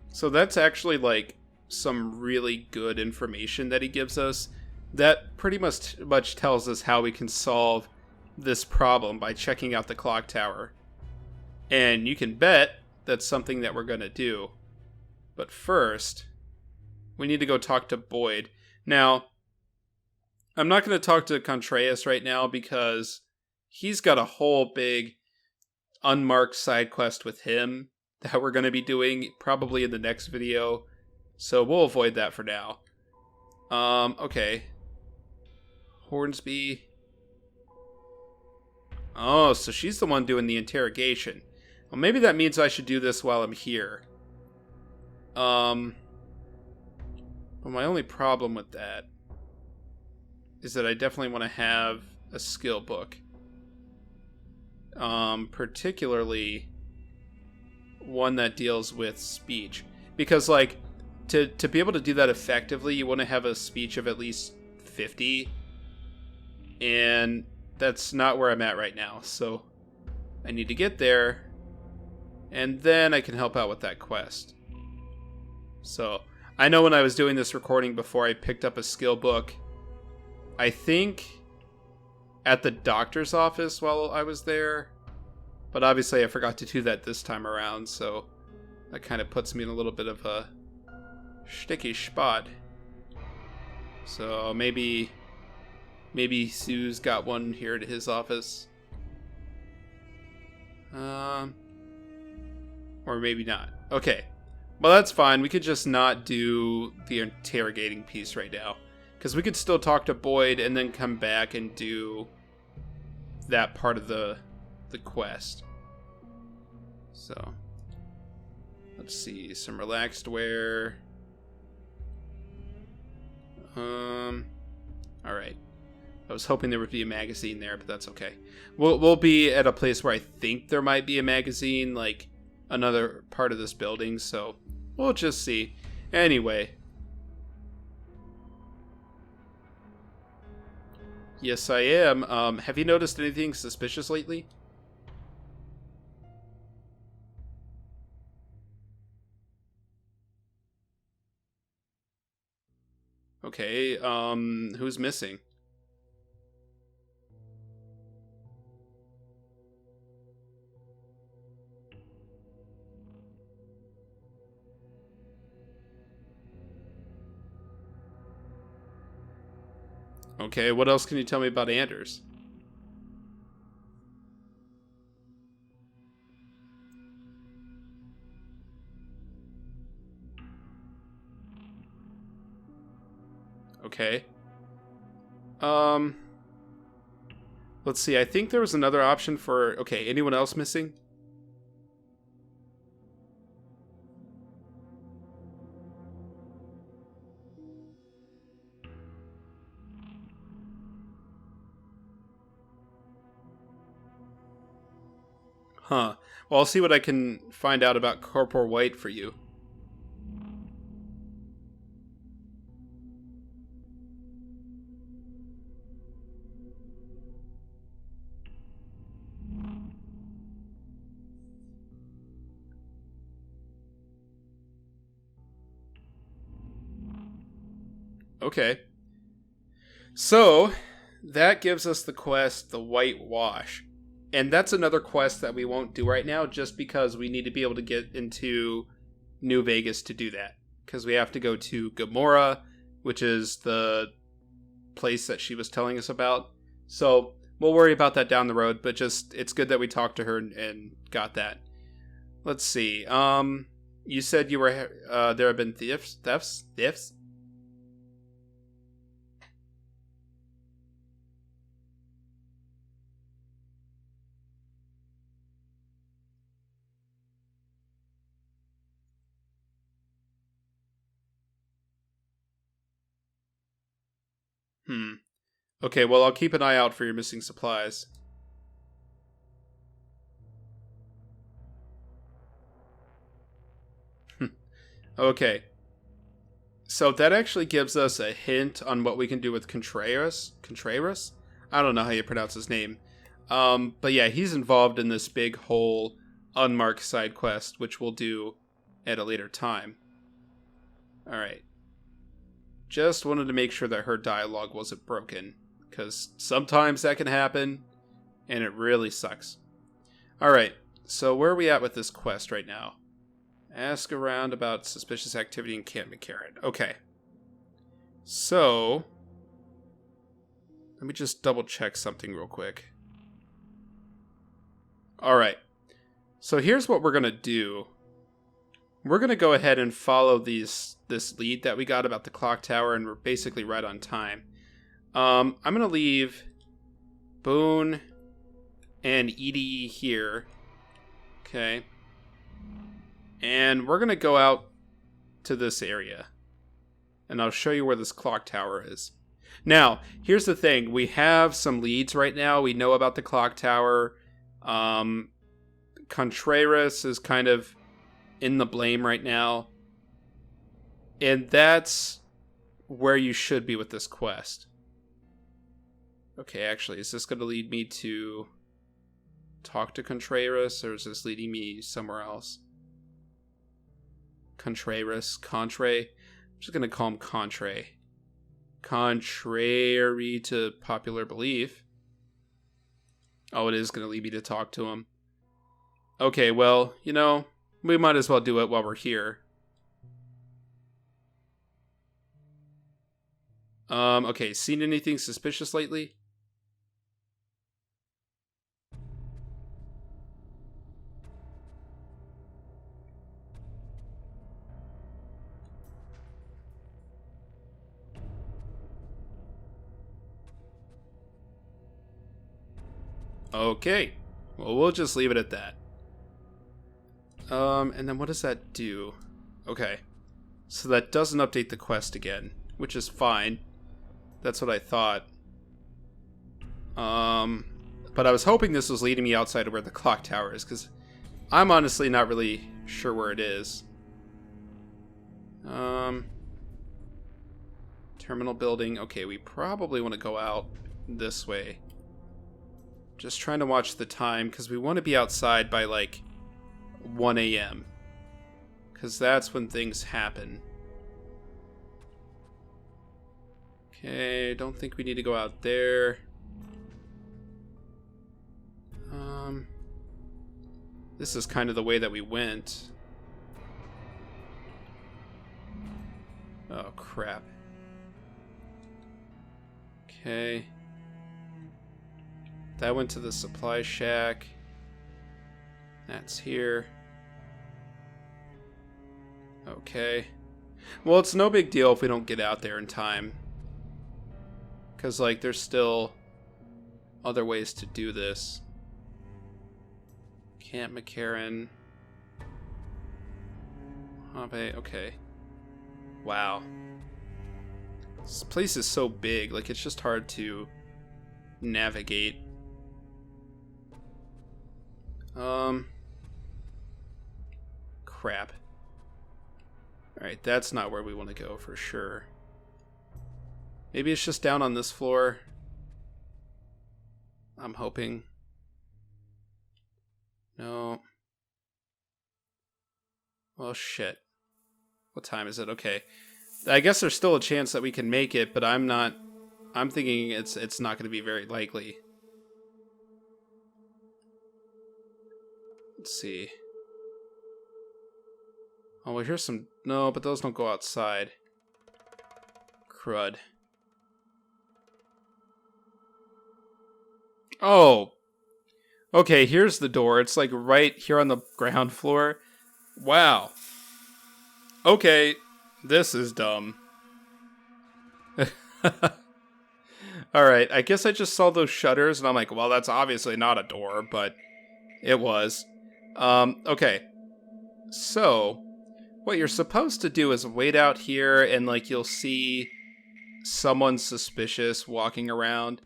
So that's actually like some really good information that he gives us that pretty much tells us how we can solve this problem by checking out the clock tower. And you can bet that's something that we're going to do. But first, we need to go talk to Boyd. Now, I'm not going to talk to Contreras right now because he's got a whole big unmarked side quest with him that we're going to be doing probably in the next video. So we'll avoid that for now. Okay. Hornsby. Oh, so she's the one doing the interrogation. Well, maybe that means I should do this while I'm here. But my only problem with that is that I definitely want to have a skill book. Particularly one that deals with speech. Because, like, to be able to do that effectively, you want to have a speech of at least 50. And that's not where I'm at right now. So I need to get there. And then I can help out with that quest. So I know when I was doing this recording before, I picked up a skill book, I think at the doctor's office while I was there. But obviously I forgot to do that this time around, so that kind of puts me in a little bit of a sticky spot. So maybe Sue's got one here at his office. Or maybe not. Okay. Well, that's fine. We could just not do the interrogating piece right now. Because we could still talk to Boyd and then come back and do that part of the quest. So, let's see. Some relaxed wear. Alright. I was hoping there would be a magazine there, but that's okay. We'll be at a place where I think there might be a magazine, like another part of this building, so we'll just see. Anyway. Yes, I am. Have you noticed anything suspicious lately? Okay, who's missing? Okay, what else can you tell me about Anders? Okay. Let's see, I think there was another option for... Okay, anyone else missing? Huh. Well, I'll see what I can find out about Corporal White for you. Okay. So, that gives us the quest, the Whitewash. And that's another quest that we won't do right now just because we need to be able to get into New Vegas to do that. Because we have to go to Gamora, which is the place that she was telling us about. So, we'll worry about that down the road, but just, it's good that we talked to her and got that. Let's see. You said you were, there have been thefts? Okay, well, I'll keep an eye out for your missing supplies. Okay. So that actually gives us a hint on what we can do with Contreras. Contreras? I don't know how you pronounce his name. But yeah, he's involved in this big whole unmarked side quest, which we'll do at a later time. Alright. Just wanted to make sure that her dialogue wasn't broken, because sometimes that can happen, and it really sucks. Alright, so where are we at with this quest right now? Ask around about suspicious activity in Camp McCarren. Okay. So, let me just double check something real quick. Alright. So here's what we're going to do. We're going to go ahead and follow this lead that we got about the clock tower, and we're basically right on time. I'm going to leave Boone and Edie here. Okay. And we're going to go out to this area. And I'll show you where this clock tower is. Now, here's the thing. We have some leads right now. We know about the clock tower. Contreras is kind of in the blame right now. And that's where you should be with this quest. Okay, actually, is this going to lead me to talk to Contreras, or is this leading me somewhere else? Contreras, Contre. I'm just going to call him Contre. Contrary to popular belief. Oh, it is going to lead me to talk to him. Okay, well, you know, we might as well do it while we're here. Okay, seen anything suspicious lately? Okay, well, we'll just leave it at that. And then what does that do? Okay, so that doesn't update the quest again, which is fine. That's what I thought. But I was hoping this was leading me outside of where the clock tower is, because I'm honestly not really sure where it is. Terminal building. Okay, we probably want to go out this way. Just trying to watch the time, because we want to be outside by, like, 1 a.m. Because that's when things happen. Okay, don't think we need to go out there. This is kind of the way that we went. Oh, crap. Okay. That went to the supply shack. That's here. Okay. Well, it's no big deal if we don't get out there in time. Because, like, there's still other ways to do this. Camp McCarren. Okay. Wow. This place is so big, like, it's just hard to navigate. Crap. Alright, that's not where we want to go for sure. Maybe it's just down on this floor. I'm hoping. No. Well, shit. What time is it? Okay. I guess there's still a chance that we can make it, but I'm thinking it's not going to be very likely. Let's see. Oh, well, here's some... No, but those don't go outside. Crud. Oh. Okay, here's the door. It's like right here on the ground floor. Wow. Okay, this is dumb. Alright, I guess I just saw those shutters and I'm like, well, that's obviously not a door, but it was. Okay. So, what you're supposed to do is wait out here and, like, you'll see someone suspicious walking around,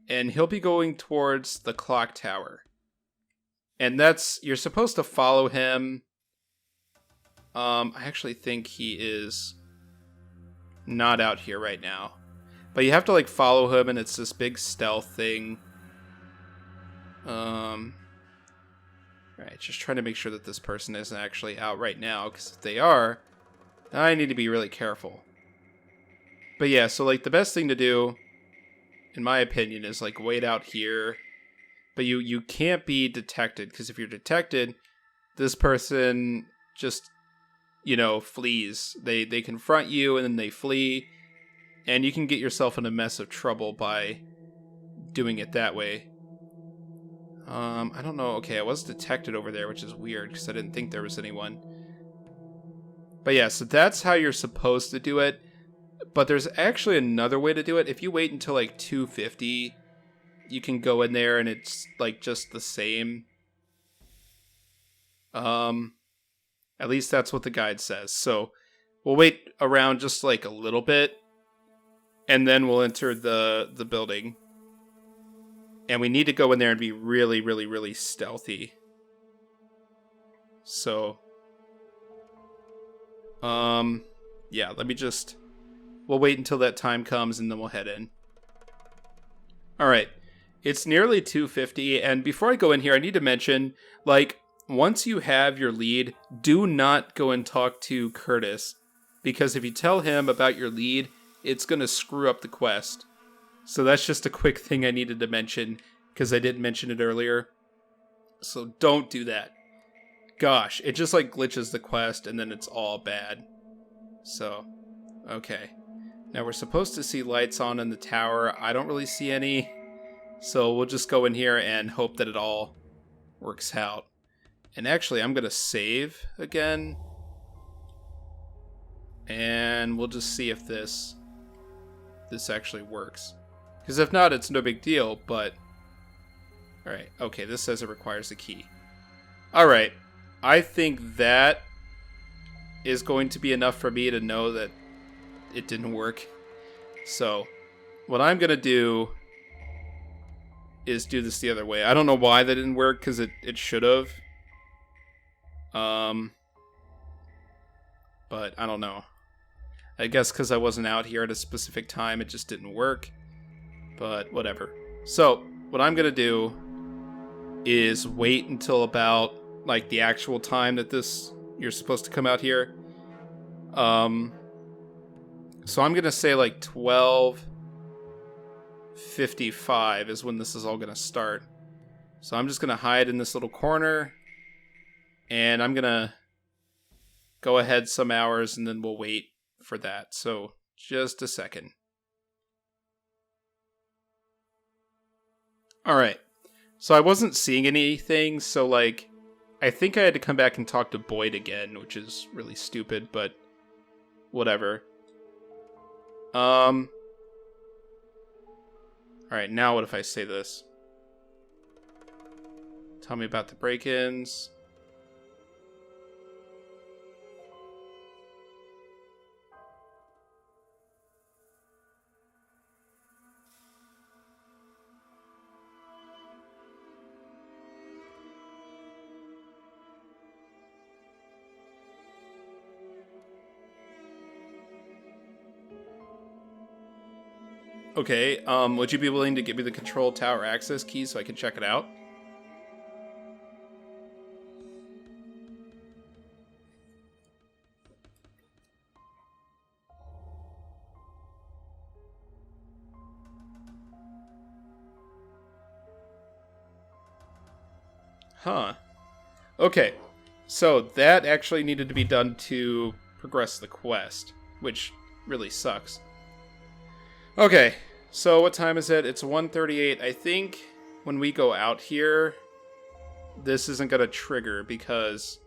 and he'll be going towards the clock tower. And you're supposed to follow him. I actually think he is not out here right now. But you have to, like, follow him, and it's this big stealth thing. Alright, just trying to make sure that this person isn't actually out right now, because if they are, I need to be really careful. But yeah, so, like, the best thing to do, in my opinion, is, like, wait out here. But you can't be detected, because if you're detected, this person just, you know, flees. They confront you, and then they flee, and you can get yourself in a mess of trouble by doing it that way. I don't know. Okay, I was detected over there, which is weird, because I didn't think there was anyone. But yeah, so that's how you're supposed to do it. But there's actually another way to do it. If you wait until, like, 250, you can go in there, and it's, like, just the same. At least that's what the guide says. So we'll wait around just, like, a little bit, and then we'll enter the building. And we need to go in there and be really, really, really stealthy. So, yeah, let me just... We'll wait until that time comes, and then we'll head in. Alright, it's nearly 2:50, and before I go in here, I need to mention, like, once you have your lead, do not go and talk to Curtis, because if you tell him about your lead, it's going to screw up the quest. So that's just a quick thing I needed to mention, because I didn't mention it earlier. So don't do that. Gosh, it just, like, glitches the quest, and then it's all bad. So, okay. Now we're supposed to see lights on in the tower. I don't really see any. So we'll just go in here and hope that it all works out. And actually, I'm going to save again. And we'll just see if this actually works. Because if not, it's no big deal, but... Alright, okay, this says it requires a key. Alright, I think that is going to be enough for me to know that it didn't work. So, what I'm going to do is do this the other way. I don't know why that didn't work, because it should have. But I don't know. I guess because I wasn't out here at a specific time, it just didn't work. But whatever. So, what I'm going to do is wait until about, like, the actual time that you're supposed to come out here. So I'm going to say, like, 12:55 is when this is all going to start. So I'm just going to hide in this little corner. And I'm going to go ahead some hours, and then we'll wait for that. So just a second. Alright. So I wasn't seeing anything, so, like, I think I had to come back and talk to Boyd again, which is really stupid, but whatever. Alright, now what if I say this? Tell me about the break-ins. Okay, would you be willing to give me the control tower access key so I can check it out? Huh. Okay, so that actually needed to be done to progress the quest, which really sucks. Okay, so what time is it? It's 1:38. I think when we go out here, this isn't going to trigger because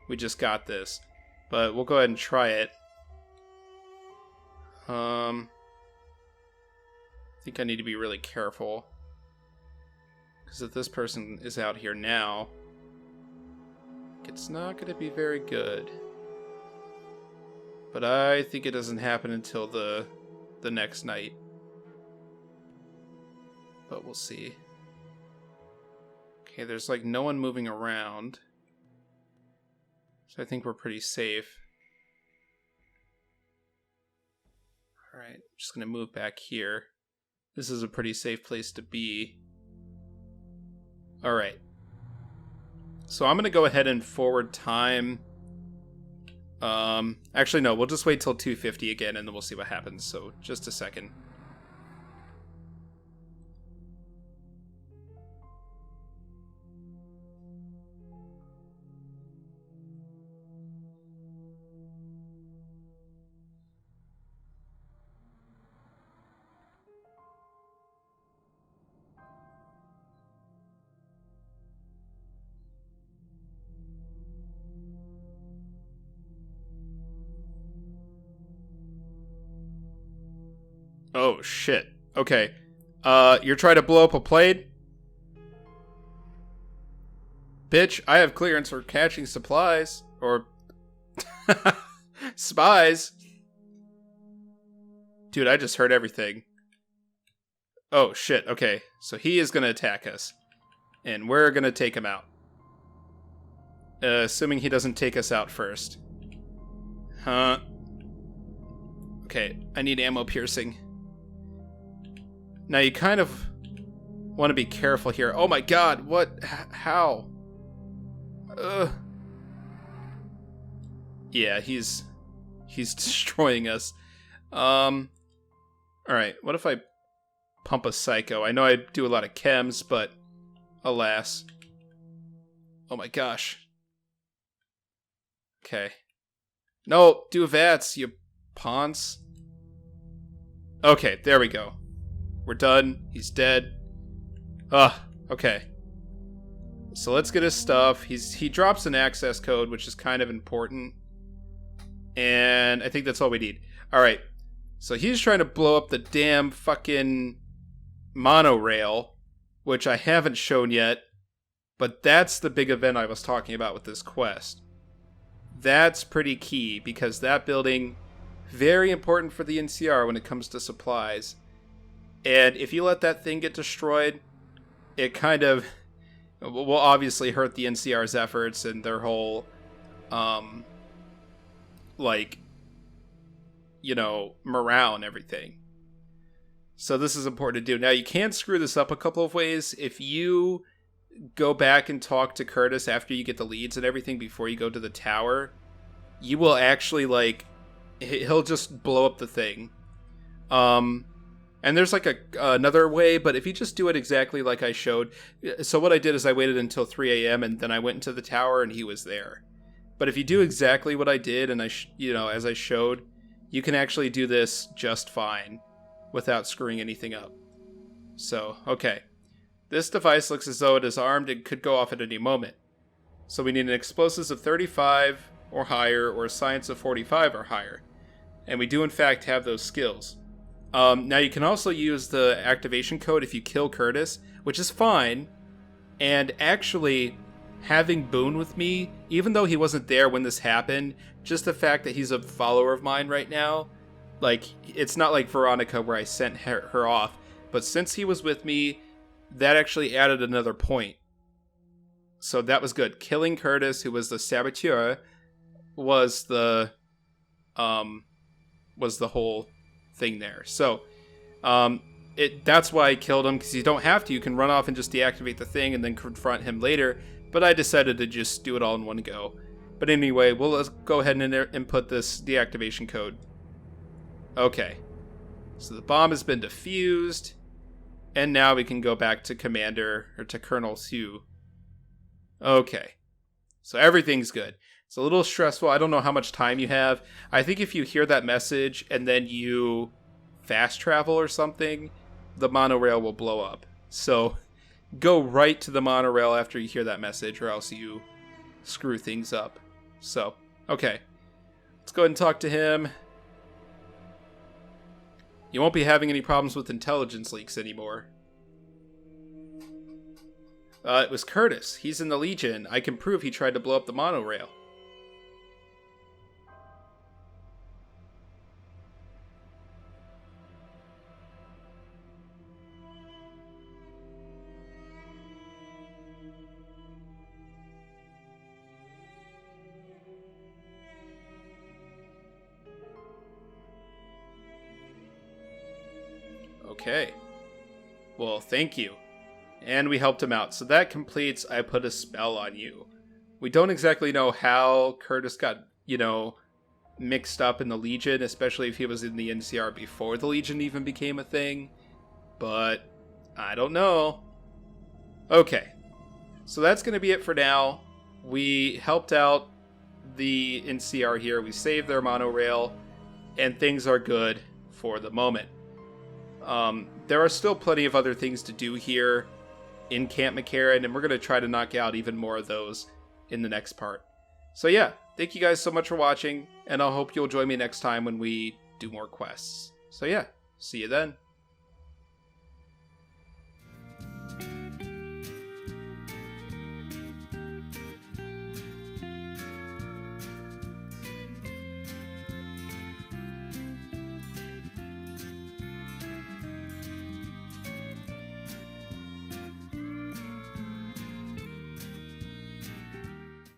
we just got this. But we'll go ahead and try it. I think I need to be really careful. Because if this person is out here now, it's not going to be very good. But I think it doesn't happen until the next night. But we'll see. Okay, there's like no one moving around. So I think we're pretty safe. Alright, just gonna move back here. This is a pretty safe place to be. Alright. So I'm gonna go ahead and forward time. Actually no, we'll just wait till 250 again and then we'll see what happens. So just a second. Oh, shit. Okay. You're trying to blow up a plane? Bitch, I have clearance for catching supplies. Or... spies. Dude, I just heard everything. Oh, shit. Okay. So he is going to attack us. And we're going to take him out. Assuming he doesn't take us out first. Huh. Okay, I need ammo piercing. Now you kind of want to be careful here. Oh my god, what? How? Ugh. Yeah, he's destroying us. Alright, what if I pump a psycho? I know I do a lot of chems, but alas. Oh my gosh. Okay. No, do VATS, you pawns. Okay, there we go. We're done. He's dead. Okay. So let's get his stuff. He drops an access code, which is kind of important. And I think that's all we need. Alright. So he's trying to blow up the damn fucking monorail, which I haven't shown yet. But that's the big event I was talking about with this quest. That's pretty key, because that building, very important for the NCR when it comes to supplies. And if you let that thing get destroyed, it kind of will obviously hurt the NCR's efforts and their whole, morale and everything. So this is important to do. Now, you can screw this up a couple of ways. If you go back and talk to Curtis after you get the leads and everything before you go to the tower, you will actually, he'll just blow up the thing. And there's another way, but if you just do it exactly like I showed. So what I did is I waited until 3 a.m. and then I went into the tower and he was there. But if you do exactly what I did and as I showed, you can actually do this just fine without screwing anything up. So, okay. This device looks as though it is armed and could go off at any moment. So we need an explosives of 35 or higher, or a science of 45 or higher. And we do in fact have those skills. Now you can also use the activation code if you kill Curtis, which is fine. And actually, having Boone with me, even though he wasn't there when this happened, just the fact that he's a follower of mine right now, it's not like Veronica where I sent her off, but since he was with me, that actually added another point. So that was good. Killing Curtis, who was the Saboteur, was the whole thing there. So that's why I killed him, because you don't have to. You can run off and just deactivate the thing and then confront him later, but I decided to just do it all in one go. But anyway, let's go ahead and input this deactivation code. Okay, so the bomb has been defused, and now we can go back to Colonel Hsu. Okay, so everything's good. It's a little stressful. I don't know how much time you have. I think if you hear that message and then you fast travel or something, the monorail will blow up. So go right to the monorail after you hear that message, or else you screw things up. So, okay. Let's go ahead and talk to him. You won't be having any problems with intelligence leaks anymore. It was Curtis. He's in the Legion. I can prove he tried to blow up the monorail. Okay. Well, thank you. And we helped him out. So that completes I Put a Spell on You. We don't exactly know how Curtis got, mixed up in the Legion, especially if he was in the NCR before the Legion even became a thing. But I don't know. Okay. So that's going to be it for now. We helped out the NCR here. We saved their monorail. And things are good for the moment. There are still plenty of other things to do here in Camp McCarren, and we're going to try to knock out even more of those in the next part. So yeah, thank you guys so much for watching, and I hope you'll join me next time when we do more quests. So yeah, see you then.